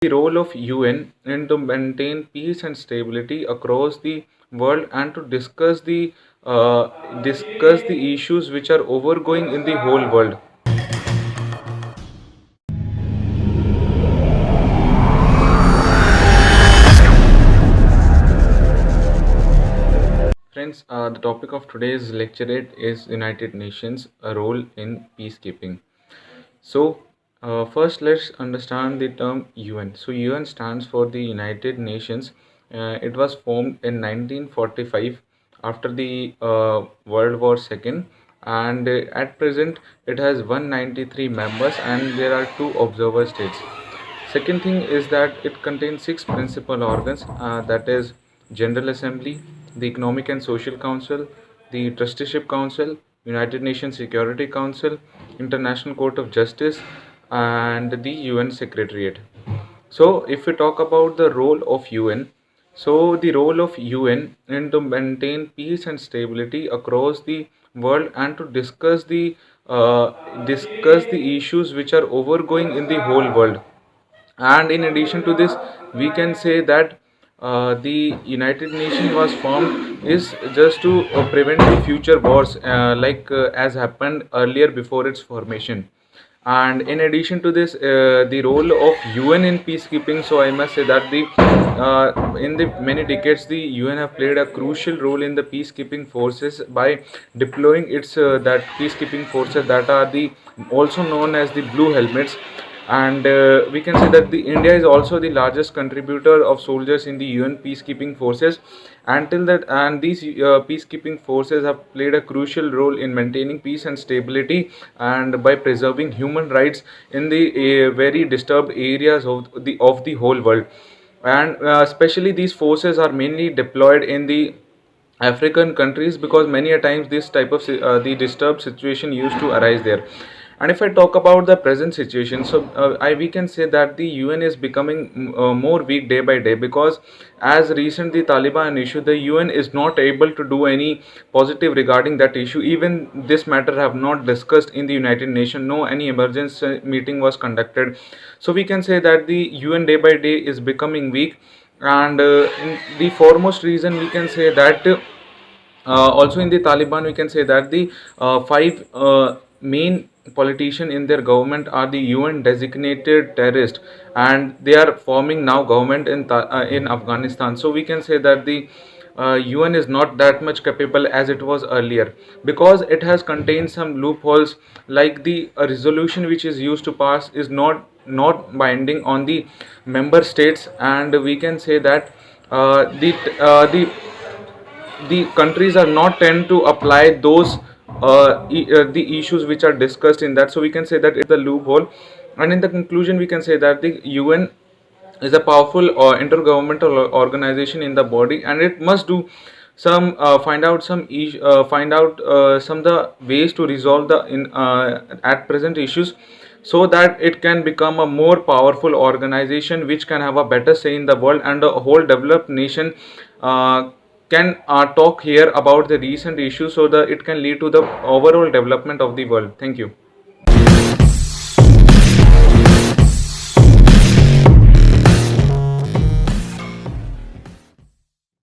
The role of UN in to maintain peace and stability across the world and to discuss the issues which are overgoing in the whole world. Friends, the topic of today's lecturate is United Nations a role in peacekeeping. So, first let's understand the term UN. So, UN stands for the United Nations. It was formed in 1945 after the World War II, and at present it has 193 members and there are two observer states. Second thing is that it contains six principal organs, that is General Assembly, the Economic and Social Council, the Trusteeship Council, United Nations Security Council, International Court of Justice, and the UN Secretariat. So, if we talk about the role of UN, so the role of UN in to maintain peace and stability across the world and to discuss the issues which are overgoing in the whole world. And in addition to this, we can say that the United Nations was formed is just to prevent the future wars, as happened earlier before its formation. And in addition to this, the role of UN in peacekeeping, so I must say that the in the many decades the UN have played a crucial role in the peacekeeping forces by deploying its that peacekeeping forces that are the also known as the blue helmets. And we can say that the India is also the largest contributor of soldiers in the UN peacekeeping forces. Until that, and these peacekeeping forces have played a crucial role in maintaining peace and stability, and by preserving human rights in the very disturbed areas of the whole world. And especially these forces are mainly deployed in the African countries, because many a times this type of the disturbed situation used to arise there. And if I talk about the present situation, so we can say that the UN is becoming more weak day by day, because as recent the Taliban issue, the UN is not able to do any positive regarding that issue. Even this matter have not discussed in the United Nations. No any emergency meeting was conducted. So we can say that the UN day by day is becoming weak. And in the foremost reason we can say that also in the Taliban, we can say that the five main politicians in their government are the UN designated terrorist, and they are forming now government in Afghanistan. So we can say that the UN is not that much capable as it was earlier, because it has contained some loopholes, like the resolution which is used to pass is not binding on the member states. And we can say that the countries are not tend to apply those the issues which are discussed in that. So we can say that it's the loophole. And in the conclusion, we can say that the UN is a powerful intergovernmental organization in the body, and it must do some find out some the ways to resolve the in at present issues, so that it can become a more powerful organization which can have a better say in the world, and a whole developed nation can talk here about the recent issues, so that it can lead to the overall development of the world. Thank you.